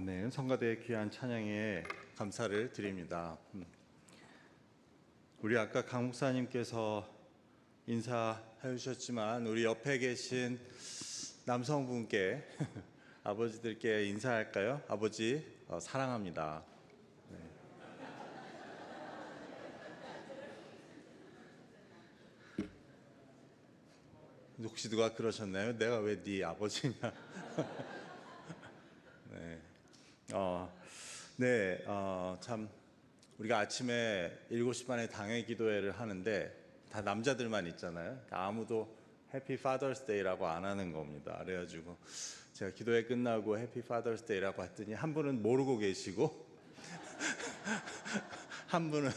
아멘. 성가대의 귀한 찬양에 감사를 드립니다. 우리 아까 강 목사님께서 인사해 주셨지만 우리 옆에 계신 남성분께 아버지들께 인사할까요? 아버지 사랑합니다. 혹시 누가 그러셨나요? 내가 왜 네 아버지냐? 참 우리가 아침에 7시 반에 당회 기도회를 하는데 다 남자들만 있잖아요. 아무도 해피 파더스 데이라고 안 하는 겁니다. 그래가지고 제가 기도회 끝나고 해피 파더스 데이라고 했더니 한 분은 모르고 계시고 한 분은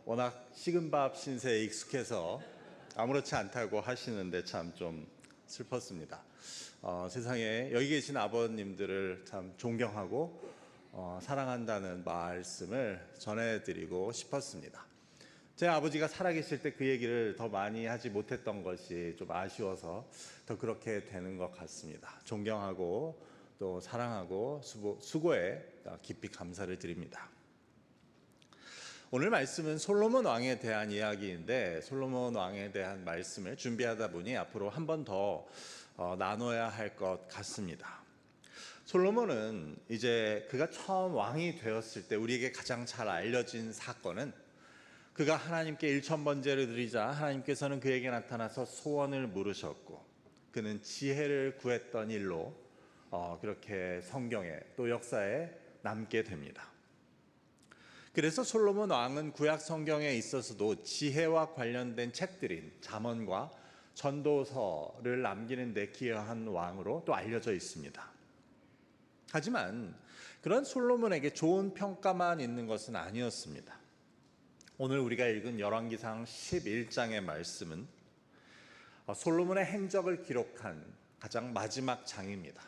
워낙 식은 밥 신세에 익숙해서 아무렇지 않다고 하시는데 참 좀 슬펐습니다. 세상에 여기 계신 아버님들을 참 존경하고 사랑한다는 말씀을 전해드리고 싶었습니다. 제 아버지가 살아계실 때 그 얘기를 더 많이 하지 못했던 것이 좀 아쉬워서 더 그렇게 되는 것 같습니다. 존경하고 또 사랑하고 수고에 깊이 감사를 드립니다. 오늘 말씀은 솔로몬 왕에 대한 이야기인데 솔로몬 왕에 대한 말씀을 준비하다 보니 앞으로 한 번 더 나눠야 할 것 같습니다. 솔로몬은 이제 그가 처음 왕이 되었을 때 우리에게 가장 잘 알려진 사건은 그가 하나님께 1000번제를 드리자 하나님께서는 그에게 나타나서 소원을 물으셨고 그는 지혜를 구했던 일로 그렇게 성경에 또 역사에 남게 됩니다. 그래서 솔로몬 왕은 구약 성경에 있어서도 지혜와 관련된 책들인 잠언과 전도서를 남기는 데 기여한 왕으로 또 알려져 있습니다. 하지만 그런 솔로몬에게 좋은 평가만 있는 것은 아니었습니다. 오늘 우리가 읽은 열왕기상 11장의 말씀은 솔로몬의 행적을 기록한 가장 마지막 장입니다.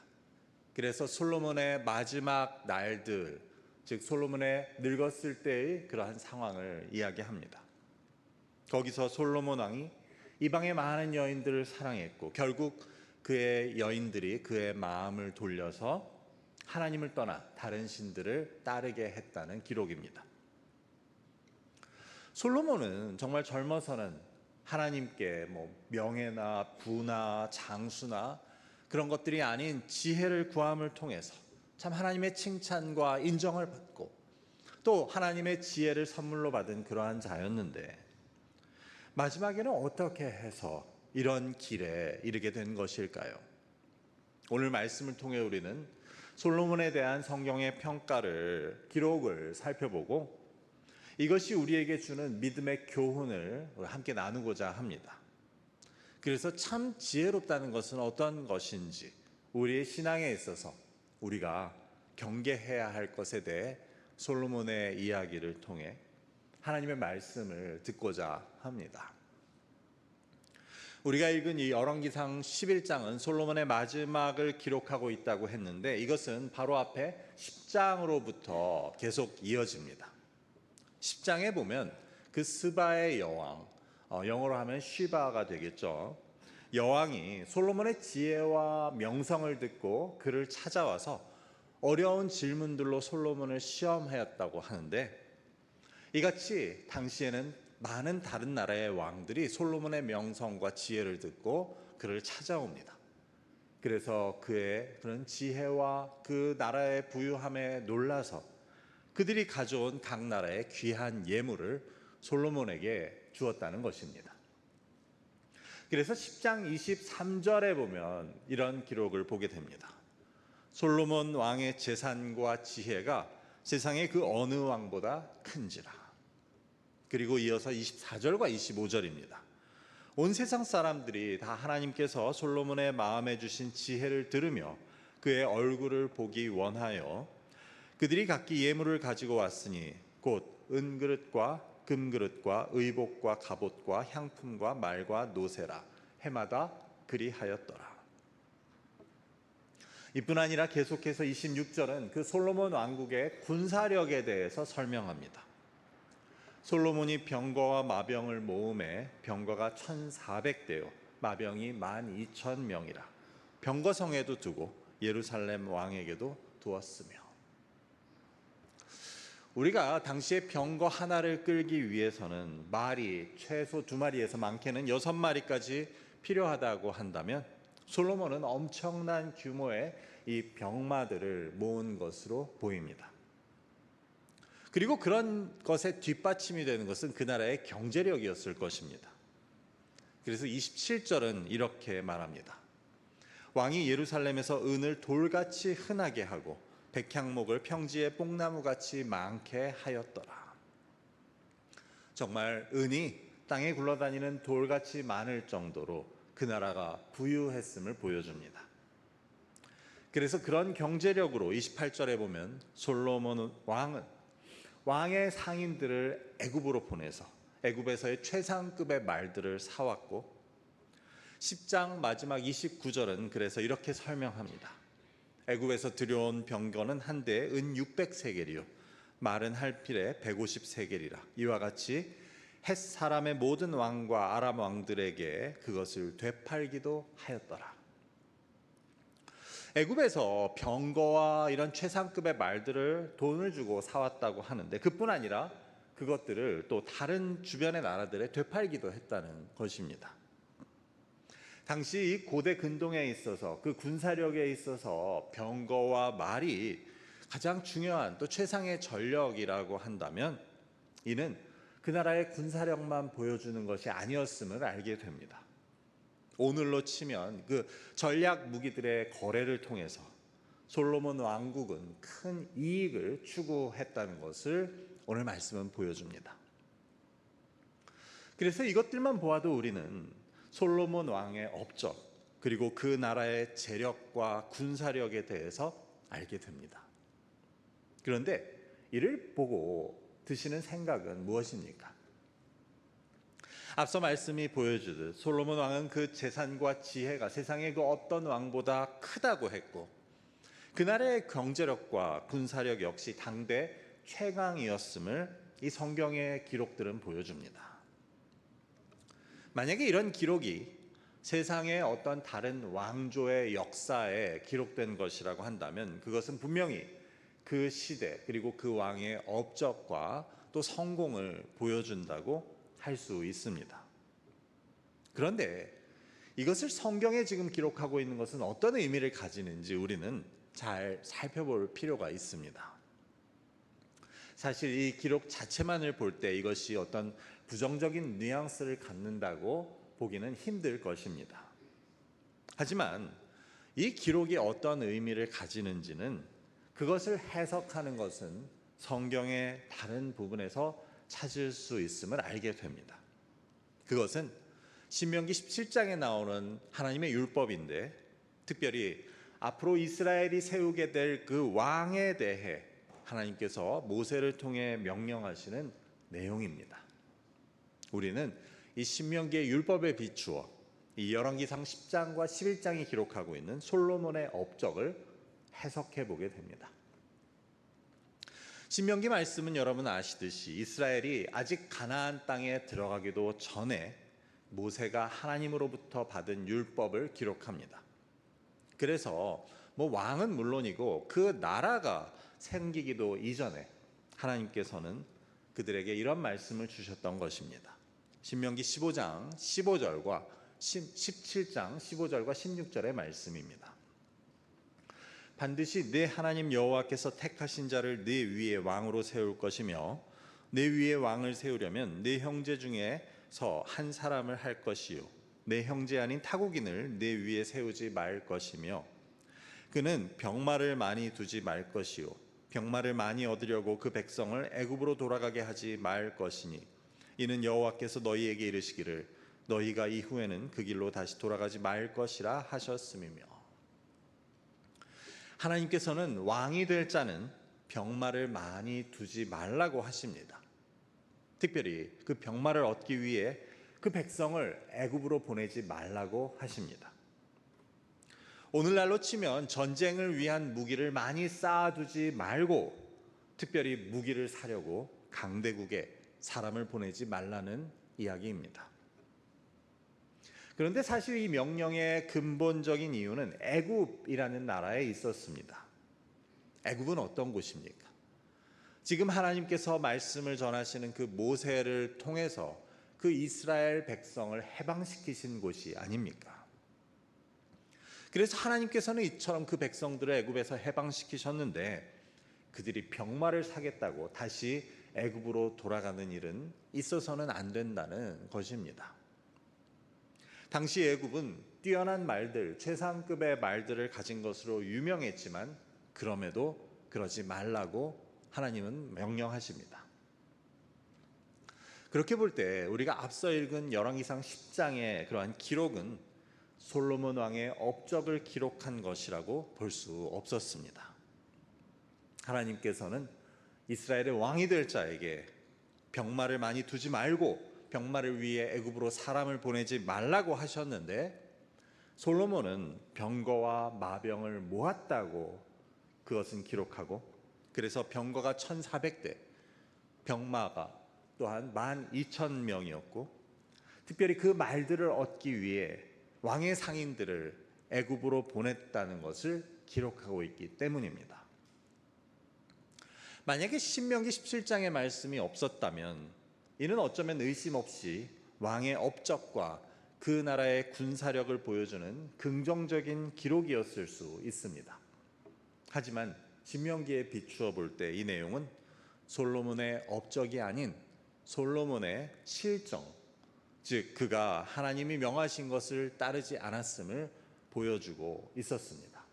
그래서 솔로몬의 마지막 날들, 즉 솔로몬의 늙었을 때의 그러한 상황을 이야기합니다. 거기서 솔로몬 왕이 이방의 많은 여인들을 사랑했고 결국 그의 여인들이 그의 마음을 돌려서 하나님을 떠나 다른 신들을 따르게 했다는 기록입니다. 솔로몬은 정말 젊어서는 하나님께 명예나 부나 장수나 그런 것들이 아닌 지혜를 구함을 통해서 참 하나님의 칭찬과 인정을 받고 또 하나님의 지혜를 선물로 받은 그러한 자였는데 마지막에는 어떻게 해서 이런 길에 이르게 된 것일까요? 오늘 말씀을 통해 우리는 솔로몬에 대한 성경의 평가를 기록을 살펴보고 이것이 우리에게 주는 믿음의 교훈을 함께 나누고자 합니다. 그래서 참 지혜롭다는 것은 어떤 것인지 우리의 신앙에 있어서 우리가 경계해야 할 것에 대해 솔로몬의 이야기를 통해 하나님의 말씀을 듣고자 합니다. 우리가 읽은 이 열왕기상 11장은 솔로몬의 마지막을 기록하고 있다고 했는데 이것은 바로 앞에 10장으로부터 계속 이어집니다. 10장에 보면 그 스바의 여왕, 영어로 하면 시바가 되겠죠. 여왕이 솔로몬의 지혜와 명성을 듣고 그를 찾아와서 어려운 질문들로 솔로몬을 시험하였다고 하는데 이같이 당시에는 많은 다른 나라의 왕들이 솔로몬의 명성과 지혜를 듣고 그를 찾아옵니다. 그래서 그의 그런 지혜와 그 나라의 부유함에 놀라서 그들이 가져온 각 나라의 귀한 예물을 솔로몬에게 주었다는 것입니다. 그래서 10장 23절에 보면 이런 기록을 보게 됩니다. 솔로몬 왕의 재산과 지혜가 세상의 그 어느 왕보다 큰지라. 그리고 이어서 24절과 25절입니다. 온 세상 사람들이 다 하나님께서 솔로몬의 마음에 주신 지혜를 들으며 그의 얼굴을 보기 원하여 그들이 각기 예물을 가지고 왔으니 곧 은그릇과 금그릇과 의복과 갑옷과 향품과 말과 노새라 해마다 그리하였더라. 이뿐 아니라 계속해서 26절은 그 솔로몬 왕국의 군사력에 대해서 설명합니다. 솔로몬이 병거와 마병을 모음해 병거가 1400대요 마병이 12,000명이라 병거성에도 두고 예루살렘 왕에게도 두었으며. 우리가 당시에 병거 하나를 끌기 위해서는 말이 최소 2마리에서 많게는 6마리까지 필요하다고 한다면 솔로몬은 엄청난 규모의 이 병마들을 모은 것으로 보입니다. 그리고 그런 것에 뒷받침이 되는 것은 그 나라의 경제력이었을 것입니다. 그래서 27절은 이렇게 말합니다. 왕이 예루살렘에서 은을 돌같이 흔하게 하고 백향목을 평지에 뽕나무같이 많게 하였더라. 정말 은이 땅에 굴러다니는 돌같이 많을 정도로 그 나라가 부유했음을 보여줍니다. 그래서 그런 경제력으로 28절에 보면 솔로몬 왕은 왕의 상인들을 애굽으로 보내서 애굽에서의 최상급의 말들을 사왔고 10장 마지막 29절은 그래서 이렇게 설명합니다. 애굽에서 들여온 병거는 한 대에 은 600세겔이요 말은 할 필에 150세겔이라. 이와 같이 헷 사람의 모든 왕과 아람 왕들에게 그것을 되팔기도 하였더라. 애굽에서 병거와 이런 최상급의 말들을 돈을 주고 사왔다고 하는데 그뿐 아니라 그것들을 또 다른 주변의 나라들에 되팔기도 했다는 것입니다. 당시 이 고대 근동에 있어서 그 군사력에 있어서 병거와 말이 가장 중요한 또 최상의 전력이라고 한다면 이는 그 나라의 군사력만 보여주는 것이 아니었음을 알게 됩니다. 오늘로 치면 그 전략 무기들의 거래를 통해서 솔로몬 왕국은 큰 이익을 추구했다는 것을 오늘 말씀은 보여줍니다. 그래서 이것들만 보아도 우리는 솔로몬 왕의 업적 그리고 그 나라의 재력과 군사력에 대해서 알게 됩니다. 그런데 이를 보고 드시는 생각은 무엇입니까? 앞서 말씀이 보여주듯 솔로몬 왕은 그 재산과 지혜가 세상의 그 어떤 왕보다 크다고 했고 그 나라의 경제력과 군사력 역시 당대 최강이었음을 이 성경의 기록들은 보여줍니다. 만약에 이런 기록이 세상의 어떤 다른 왕조의 역사에 기록된 것이라고 한다면 그것은 분명히 그 시대 그리고 그 왕의 업적과 또 성공을 보여준다고 할 수 있습니다. 그런데 이것을 성경에 지금 기록하고 있는 것은 어떤 의미를 가지는지 우리는 잘 살펴볼 필요가 있습니다. 사실 이 기록 자체만을 볼 때 이것이 어떤 부정적인 뉘앙스를 갖는다고 보기는 힘들 것입니다. 하지만 이 기록이 어떤 의미를 가지는지는 그것을 해석하는 것은 성경의 다른 부분에서 찾을 수 있음을 알게 됩니다. 그것은 신명기 17장에 나오는 하나님의 율법인데 특별히 앞으로 이스라엘이 세우게 될 그 왕에 대해 하나님께서 모세를 통해 명령하시는 내용입니다. 우리는 이 신명기의 율법에 비추어 이 열왕기상 10장과 11장이 기록하고 있는 솔로몬의 업적을 해석해 보게 됩니다. 신명기 말씀은 여러분 아시듯이 이스라엘이 아직 가나안 땅에 들어가기도 전에 모세가 하나님으로부터 받은 율법을 기록합니다. 그래서 왕은 물론이고 그 나라가 생기기도 이전에 하나님께서는 그들에게 이런 말씀을 주셨던 것입니다. 신명기 15장 15절과 17장 15절과 16절의 말씀입니다. 반드시 네 하나님 여호와께서 택하신 자를 네 위에 왕으로 세울 것이며 네 위에 왕을 세우려면 네 형제 중에서 한 사람을 할 것이요 네 형제 아닌 타국인을 네 위에 세우지 말 것이며 그는 병마를 많이 두지 말 것이요 병마를 많이 얻으려고 그 백성을 애굽으로 돌아가게 하지 말 것이니 이는 여호와께서 너희에게 이르시기를 너희가 이후에는 그 길로 다시 돌아가지 말 것이라 하셨음이며. 하나님께서는 왕이 될 자는 병마를 많이 두지 말라고 하십니다. 특별히 그 병마를 얻기 위해 그 백성을 애굽으로 보내지 말라고 하십니다. 오늘날로 치면 전쟁을 위한 무기를 많이 쌓아두지 말고 특별히 무기를 사려고 강대국에 사람을 보내지 말라는 이야기입니다. 그런데 사실 이 명령의 근본적인 이유는 애굽이라는 나라에 있었습니다. 애굽은 어떤 곳입니까? 지금 하나님께서 말씀을 전하시는 그 모세를 통해서 그 이스라엘 백성을 해방시키신 곳이 아닙니까? 그래서 하나님께서는 이처럼 그 백성들을 애굽에서 해방시키셨는데 그들이 병마를 사겠다고 다시 애굽으로 돌아가는 일은 있어서는 안 된다는 것입니다. 당시 애굽은 뛰어난 말들, 최상급의 말들을 가진 것으로 유명했지만 그럼에도 그러지 말라고 하나님은 명령하십니다. 그렇게 볼 때 우리가 앞서 읽은 열왕기상 10장의 그러한 기록은 솔로몬 왕의 업적을 기록한 것이라고 볼 수 없었습니다. 하나님께서는 이스라엘의 왕이 될 자에게 병마를 많이 두지 말고 병마를 위해 애굽으로 사람을 보내지 말라고 하셨는데 솔로몬은 병거와 마병을 모았다고 그것은 기록하고 그래서 병거가 1,400대, 병마가 또한 12,000명이었고 특별히 그 말들을 얻기 위해 왕의 상인들을 애굽으로 보냈다는 것을 기록하고 있기 때문입니다. 만약에 신명기 17장의 말씀이 없었다면 이는 어쩌면 의심 없이 왕의 업적과 그 나라의 군사력을 보여주는 긍정적인 기록이었을 수 있습니다. 하지만 신명기에 비추어 볼 때 이 내용은 솔로몬의 업적이 아닌 솔로몬의 실정, 즉 그가 하나님이 명하신 것을 따르지 않았음을 보여주고 있었습니다.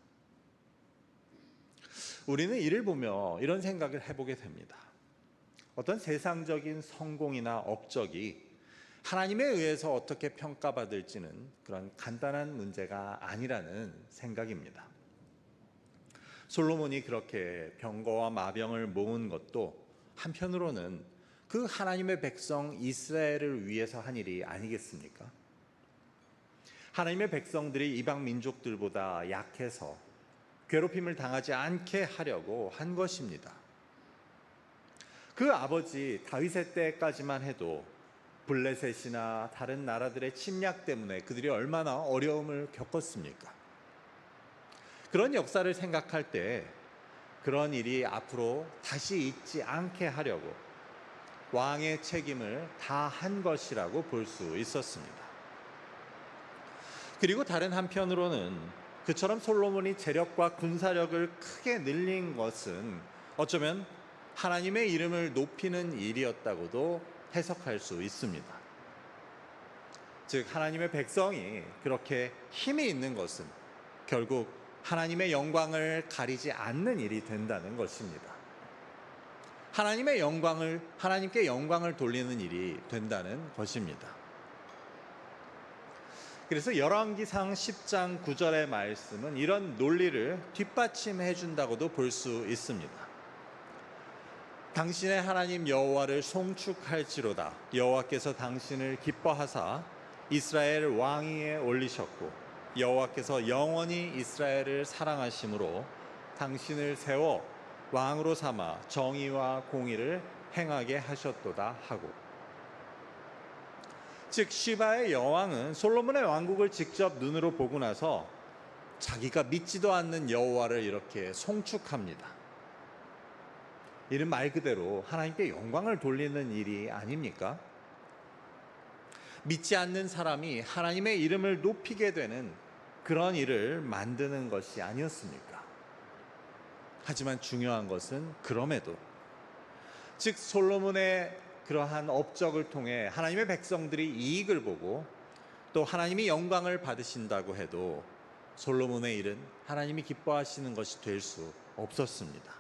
우리는 이를 보며 이런 생각을 해보게 됩니다. 어떤 세상적인 성공이나 업적이 하나님에 의해서 어떻게 평가받을지는 그런 간단한 문제가 아니라는 생각입니다. 솔로몬이 그렇게 병거와 마병을 모은 것도 한편으로는 그 하나님의 백성 이스라엘을 위해서 한 일이 아니겠습니까? 하나님의 백성들이 이방 민족들보다 약해서 괴롭힘을 당하지 않게 하려고 한 것입니다. 그 아버지 다윗의 때까지만 해도 블레셋이나 다른 나라들의 침략 때문에 그들이 얼마나 어려움을 겪었습니까? 그런 역사를 생각할 때 그런 일이 앞으로 다시 있지 않게 하려고 왕의 책임을 다한 것이라고 볼 수 있었습니다. 그리고 다른 한편으로는 그처럼 솔로몬이 재력과 군사력을 크게 늘린 것은 어쩌면 하나님의 이름을 높이는 일이었다고도 해석할 수 있습니다. 즉 하나님의 백성이 그렇게 힘이 있는 것은 결국 하나님의 영광을 가리지 않는 일이 된다는 것입니다. 하나님께 영광을 돌리는 일이 된다는 것입니다. 그래서 열왕기상 10장 9절의 말씀은 이런 논리를 뒷받침해 준다고도 볼 수 있습니다. 당신의 하나님 여호와를 송축할지로다. 여호와께서 당신을 기뻐하사 이스라엘 왕위에 올리셨고 여호와께서 영원히 이스라엘을 사랑하심으로 당신을 세워 왕으로 삼아 정의와 공의를 행하게 하셨도다 하고, 즉 시바의 여왕은 솔로몬의 왕국을 직접 눈으로 보고 나서 자기가 믿지도 않는 여호와를 이렇게 송축합니다. 이는 말 그대로 하나님께 영광을 돌리는 일이 아닙니까? 믿지 않는 사람이 하나님의 이름을 높이게 되는 그런 일을 만드는 것이 아니었습니까? 하지만 중요한 것은 그럼에도 즉 솔로몬의 그러한 업적을 통해 하나님의 백성들이 이익을 보고 또 하나님이 영광을 받으신다고 해도 솔로몬의 일은 하나님이 기뻐하시는 것이 될 수 없었습니다.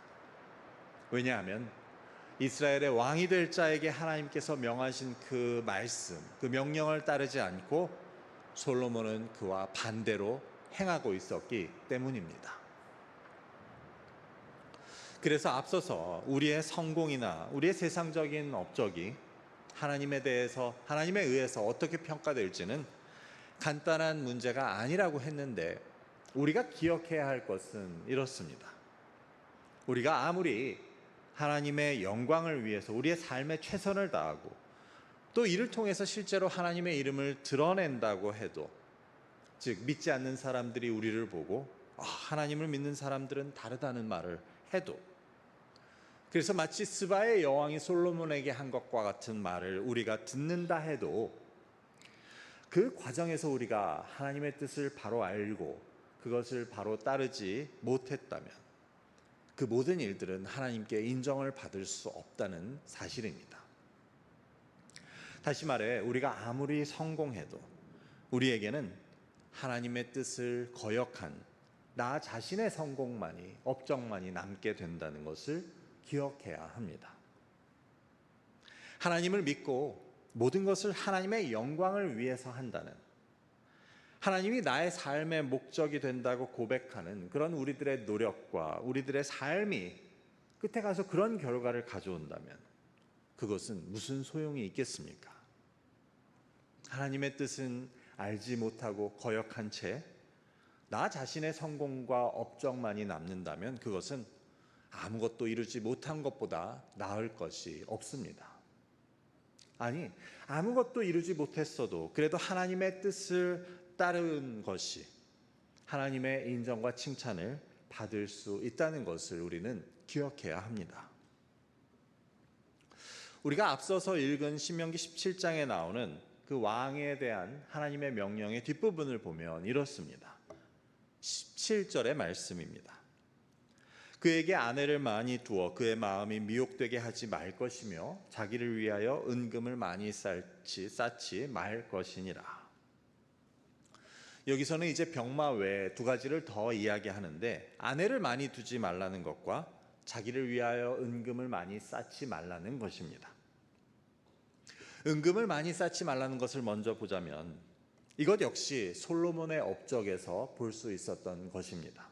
왜냐하면 이스라엘의 왕이 될 자에게 하나님께서 명하신 그 말씀, 그 명령을 따르지 않고 솔로몬은 그와 반대로 행하고 있었기 때문입니다. 그래서 앞서서 우리의 성공이나 우리의 세상적인 업적이 하나님에 의해서 어떻게 평가될지는 간단한 문제가 아니라고 했는데 우리가 기억해야 할 것은 이렇습니다. 우리가 아무리 하나님의 영광을 위해서 우리의 삶에 최선을 다하고 또 이를 통해서 실제로 하나님의 이름을 드러낸다고 해도, 즉 믿지 않는 사람들이 우리를 보고 하나님을 믿는 사람들은 다르다는 말을 해도, 그래서 마치 스바의 여왕이 솔로몬에게 한 것과 같은 말을 우리가 듣는다 해도 그 과정에서 우리가 하나님의 뜻을 바로 알고 그것을 바로 따르지 못했다면 그 모든 일들은 하나님께 인정을 받을 수 없다는 사실입니다. 다시 말해 우리가 아무리 성공해도 우리에게는 하나님의 뜻을 거역한 나 자신의 성공만이, 업적만이 남게 된다는 것을 기억해야 합니다. 하나님을 믿고 모든 것을 하나님의 영광을 위해서 한다는, 하나님이 나의 삶의 목적이 된다고 고백하는 그런 우리들의 노력과 우리들의 삶이 끝에 가서 그런 결과를 가져온다면 그것은 무슨 소용이 있겠습니까? 하나님의 뜻은 알지 못하고 거역한 채 나 자신의 성공과 업적만이 남는다면 그것은 아무것도 이루지 못한 것보다 나을 것이 없습니다. 아니, 아무것도 이루지 못했어도 그래도 하나님의 뜻을 따른 것이 하나님의 인정과 칭찬을 받을 수 있다는 것을 우리는 기억해야 합니다. 우리가 앞서서 읽은 신명기 17장에 나오는 그 왕에 대한 하나님의 명령의 뒷부분을 보면 이렇습니다. 17절의 말씀입니다. 그에게 아내를 많이 두어 그의 마음이 미혹되게 하지 말 것이며 자기를 위하여 은금을 많이 쌓지 말 것이니라. 여기서는 이제 병마 외에 두 가지를 더 이야기하는데 아내를 많이 두지 말라는 것과 자기를 위하여 은금을 많이 쌓지 말라는 것입니다. 은금을 많이 쌓지 말라는 것을 먼저 보자면 이것 역시 솔로몬의 업적에서 볼 수 있었던 것입니다.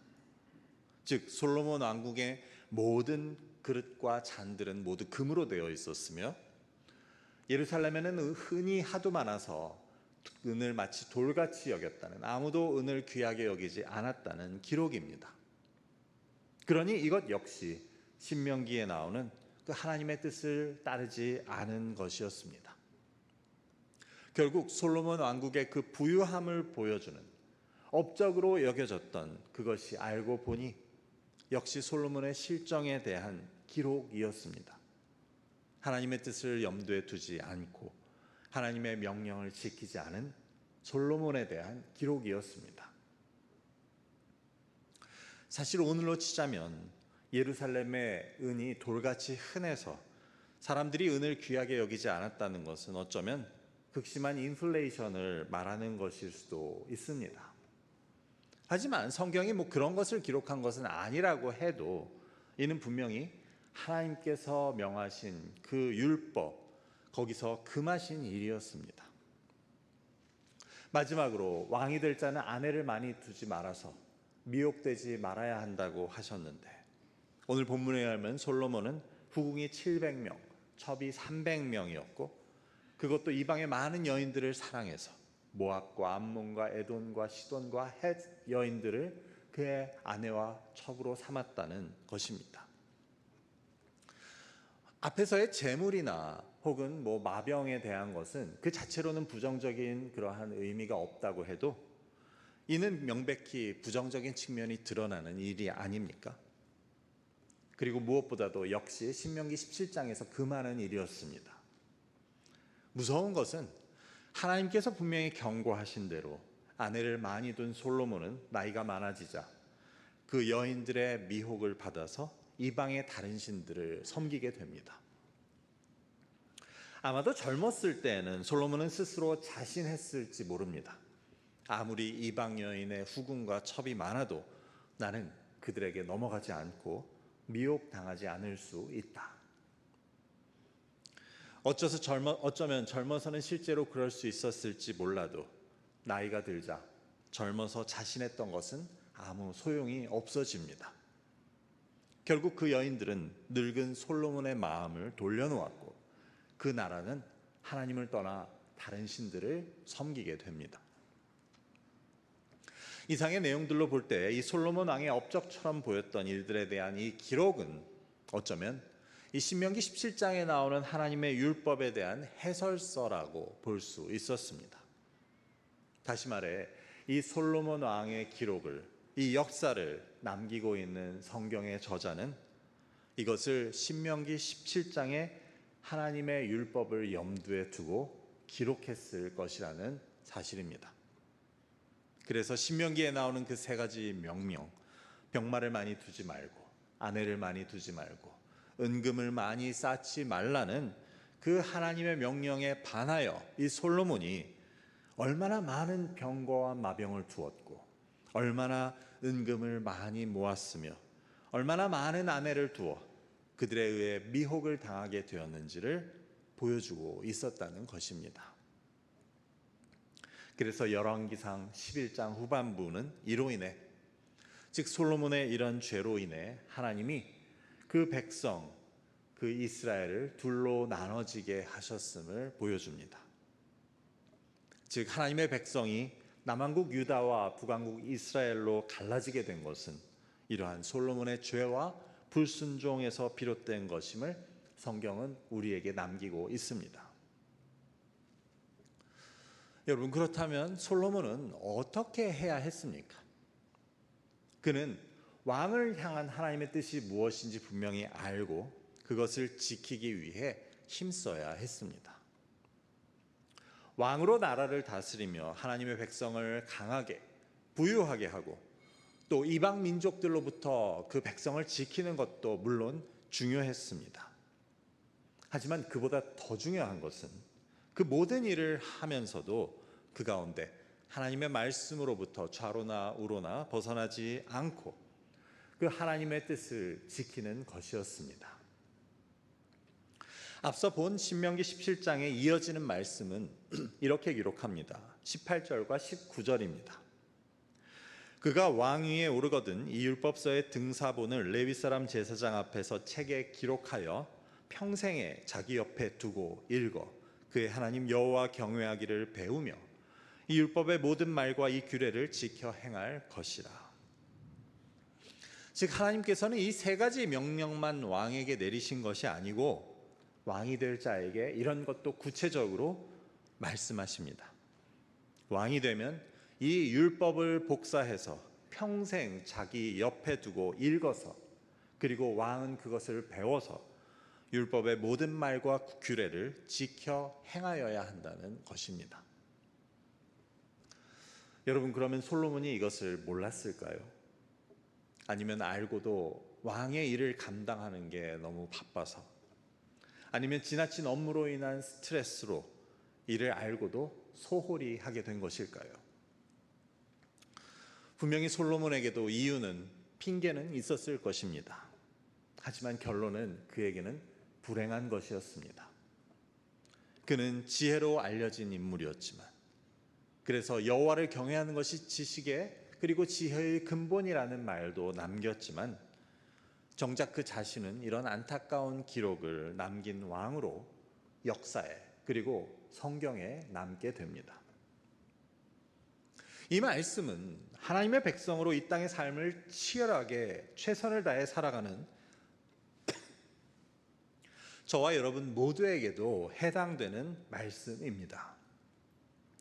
즉 솔로몬 왕국의 모든 그릇과 잔들은 모두 금으로 되어 있었으며 예루살렘에는 은이 하도 많아서 은을 마치 돌같이 여겼다는, 아무도 은을 귀하게 여기지 않았다는 기록입니다. 그러니 이것 역시 신명기에 나오는 그 하나님의 뜻을 따르지 않은 것이었습니다. 결국 솔로몬 왕국의 그 부유함을 보여주는 업적으로 여겨졌던 그것이 알고 보니 역시 솔로몬의 실정에 대한 기록이었습니다. 하나님의 뜻을 염두에 두지 않고 하나님의 명령을 지키지 않은 솔로몬에 대한 기록이었습니다. 사실 오늘로 치자면 예루살렘의 은이 돌같이 흔해서 사람들이 은을 귀하게 여기지 않았다는 것은 어쩌면 극심한 인플레이션을 말하는 것일 수도 있습니다. 하지만 성경이 그런 것을 기록한 것은 아니라고 해도 이는 분명히 하나님께서 명하신 그 율법, 거기서 금하신 일이었습니다. 마지막으로 왕이 될 자는 아내를 많이 두지 말아서 미혹되지 말아야 한다고 하셨는데 오늘 본문에 의하면 솔로몬은 후궁이 700명, 첩이 300명이었고 그것도 이방의 많은 여인들을 사랑해서 모압과 암몬과 에돔과 시돈과 헷 여인들을 그의 아내와 첩으로 삼았다는 것입니다. 앞에서의 재물이나 혹은 마병에 대한 것은 그 자체로는 부정적인 그러한 의미가 없다고 해도 이는 명백히 부정적인 측면이 드러나는 일이 아닙니까? 그리고 무엇보다도 역시 신명기 17장에서 금하는 일이었습니다. 무서운 것은 하나님께서 분명히 경고하신 대로 아내를 많이 둔 솔로몬은 나이가 많아지자 그 여인들의 미혹을 받아서 이방의 다른 신들을 섬기게 됩니다. 아마도 젊었을 때에는 솔로몬은 스스로 자신했을지 모릅니다. 아무리 이방 여인의 후궁과 첩이 많아도 나는 그들에게 넘어가지 않고 미혹당하지 않을 수 있다. 어쩌면 젊어서는 실제로 그럴 수 있었을지 몰라도 나이가 들자 젊어서 자신했던 것은 아무 소용이 없어집니다. 결국 그 여인들은 늙은 솔로몬의 마음을 돌려놓았고 그 나라는 하나님을 떠나 다른 신들을 섬기게 됩니다. 이상의 내용들로 볼 때 이 솔로몬 왕의 업적처럼 보였던 일들에 대한 이 기록은 어쩌면 이 신명기 17장에 나오는 하나님의 율법에 대한 해설서라고 볼 수 있었습니다. 다시 말해 이 솔로몬 왕의 기록을, 이 역사를 남기고 있는 성경의 저자는 이것을 신명기 17장에 하나님의 율법을 염두에 두고 기록했을 것이라는 사실입니다. 그래서 신명기에 나오는 그 세 가지 명령, 병마를 많이 두지 말고, 아내를 많이 두지 말고, 은금을 많이 쌓지 말라는 그 하나님의 명령에 반하여 이 솔로몬이 얼마나 많은 병거와 마병을 두었고, 얼마나 은금을 많이 모았으며, 얼마나 많은 아내를 두어 그들에 의해 미혹을 당하게 되었는지를 보여주고 있었다는 것입니다. 그래서 열왕기상 11장 후반부는 이로 인해, 즉 솔로몬의 이런 죄로 인해 하나님이 그 백성, 그 이스라엘을 둘로 나눠지게 하셨음을 보여줍니다. 즉 하나님의 백성이 남왕국 유다와 북왕국 이스라엘로 갈라지게 된 것은 이러한 솔로몬의 죄와 불순종에서 비롯된 것임을 성경은 우리에게 남기고 있습니다. 여러분, 그렇다면 솔로몬은 어떻게 해야 했습니까? 그는 왕을 향한 하나님의 뜻이 무엇인지 분명히 알고 그것을 지키기 위해 힘써야 했습니다. 왕으로 나라를 다스리며 하나님의 백성을 강하게 부유하게 하고 또 이방 민족들로부터 그 백성을 지키는 것도 물론 중요했습니다. 하지만 그보다 더 중요한 것은 그 모든 일을 하면서도 그 가운데 하나님의 말씀으로부터 좌로나 우로나 벗어나지 않고 그 하나님의 뜻을 지키는 것이었습니다. 앞서 본 신명기 17장에 이어지는 말씀은 이렇게 기록합니다. 18절과 19절입니다. 그가 왕위에 오르거든 이 율법서의 등사본을 레위 사람 제사장 앞에서 책에 기록하여 평생에 자기 옆에 두고 읽어 그의 하나님 여호와 경외하기를 배우며 이 율법의 모든 말과 이 규례를 지켜 행할 것이라. 즉 하나님께서는 이 세 가지 명령만 왕에게 내리신 것이 아니고 왕이 될 자에게 이런 것도 구체적으로 말씀하십니다. 왕이 되면 이 율법을 복사해서 평생 자기 옆에 두고 읽어서, 그리고 왕은 그것을 배워서 율법의 모든 말과 규례를 지켜 행하여야 한다는 것입니다. 여러분, 그러면 솔로몬이 이것을 몰랐을까요? 아니면 알고도 왕의 일을 감당하는 게 너무 바빠서, 아니면 지나친 업무로 인한 스트레스로 이를 알고도 소홀히 하게 된 것일까요? 분명히 솔로몬에게도 이유는, 핑계는 있었을 것입니다. 하지만 결론은 그에게는 불행한 것이었습니다. 그는 지혜로 알려진 인물이었지만, 그래서 여호와를 경외하는 것이 지식의 그리고 지혜의 근본이라는 말도 남겼지만, 정작 그 자신은 이런 안타까운 기록을 남긴 왕으로 역사에 그리고 성경에 남게 됩니다. 이 말씀은 하나님의 백성으로 이 땅의 삶을 치열하게 최선을 다해 살아가는 저와 여러분 모두에게도 해당되는 말씀입니다.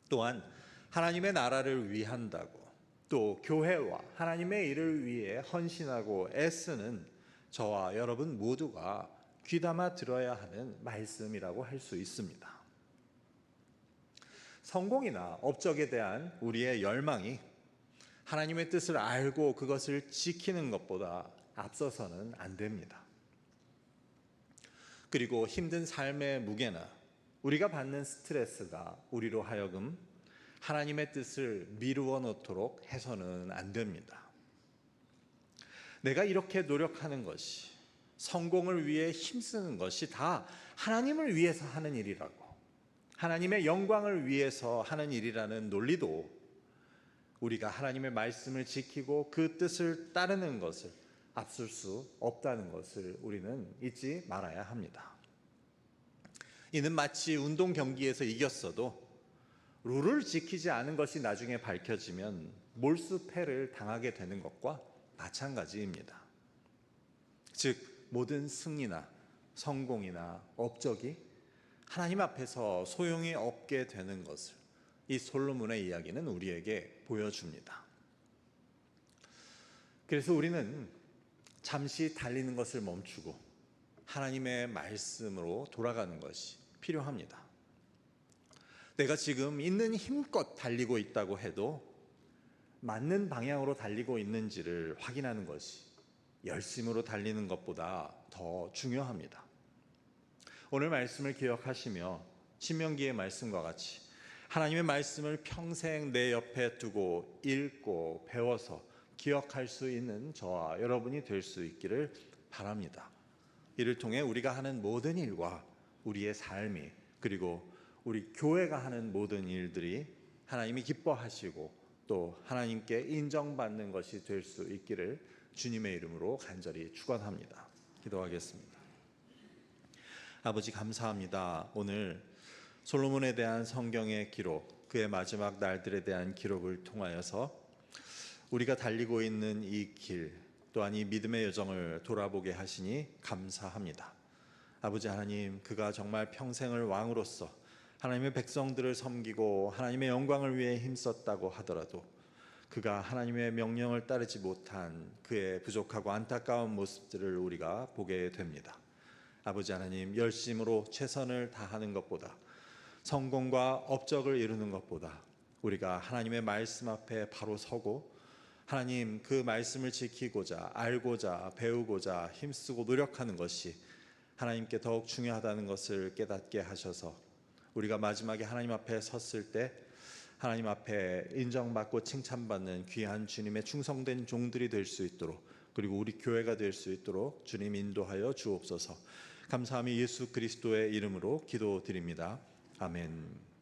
또한 하나님의 나라를 위한다고, 또 교회와 하나님의 일을 위해 헌신하고 애쓰는 저와 여러분 모두가 귀담아 들어야 하는 말씀이라고 할 수 있습니다. 성공이나 업적에 대한 우리의 열망이 하나님의 뜻을 알고 그것을 지키는 것보다 앞서서는 안 됩니다. 그리고 힘든 삶의 무게나 우리가 받는 스트레스가 우리로 하여금 하나님의 뜻을 미루어 놓도록 해서는 안 됩니다. 내가 이렇게 노력하는 것이, 성공을 위해 힘쓰는 것이 다 하나님을 위해서 하는 일이라고, 하나님의 영광을 위해서 하는 일이라는 논리도 우리가 하나님의 말씀을 지키고 그 뜻을 따르는 것을 앞설 수 없다는 것을 우리는 잊지 말아야 합니다. 이는 마치 운동 경기에서 이겼어도 룰을 지키지 않은 것이 나중에 밝혀지면 몰수패를 당하게 되는 것과 마찬가지입니다. 즉 모든 승리나 성공이나 업적이 하나님 앞에서 소용이 없게 되는 것을 이 솔로몬의 이야기는 우리에게 보여줍니다. 그래서 우리는 잠시 달리는 것을 멈추고 하나님의 말씀으로 돌아가는 것이 필요합니다. 내가 지금 있는 힘껏 달리고 있다고 해도 맞는 방향으로 달리고 있는지를 확인하는 것이 열심으로 달리는 것보다 더 중요합니다. 오늘 말씀을 기억하시며 신명기의 말씀과 같이 하나님의 말씀을 평생 내 옆에 두고 읽고 배워서 기억할 수 있는 저와 여러분이 될 수 있기를 바랍니다. 이를 통해 우리가 하는 모든 일과 우리의 삶이, 그리고 우리 교회가 하는 모든 일들이 하나님이 기뻐하시고 또 하나님께 인정받는 것이 될 수 있기를 주님의 이름으로 간절히 축원합니다. 기도하겠습니다. 아버지, 감사합니다. 오늘 솔로몬에 대한 성경의 기록, 그의 마지막 날들에 대한 기록을 통하여서 우리가 달리고 있는 이 길, 또한 이 믿음의 여정을 돌아보게 하시니 감사합니다. 아버지 하나님, 그가 정말 평생을 왕으로서 하나님의 백성들을 섬기고 하나님의 영광을 위해 힘썼다고 하더라도 그가 하나님의 명령을 따르지 못한 그의 부족하고 안타까운 모습들을 우리가 보게 됩니다. 아버지 하나님, 열심으로 최선을 다하는 것보다, 성공과 업적을 이루는 것보다 우리가 하나님의 말씀 앞에 바로 서고 하나님 그 말씀을 지키고자, 알고자, 배우고자 힘쓰고 노력하는 것이 하나님께 더욱 중요하다는 것을 깨닫게 하셔서 우리가 마지막에 하나님 앞에 섰을 때 하나님 앞에 인정받고 칭찬받는 귀한 주님의 충성된 종들이 될 수 있도록, 그리고 우리 교회가 될 수 있도록 주님 인도하여 주옵소서. 감사함이 예수 그리스도의 이름으로 기도드립니다. 아멘.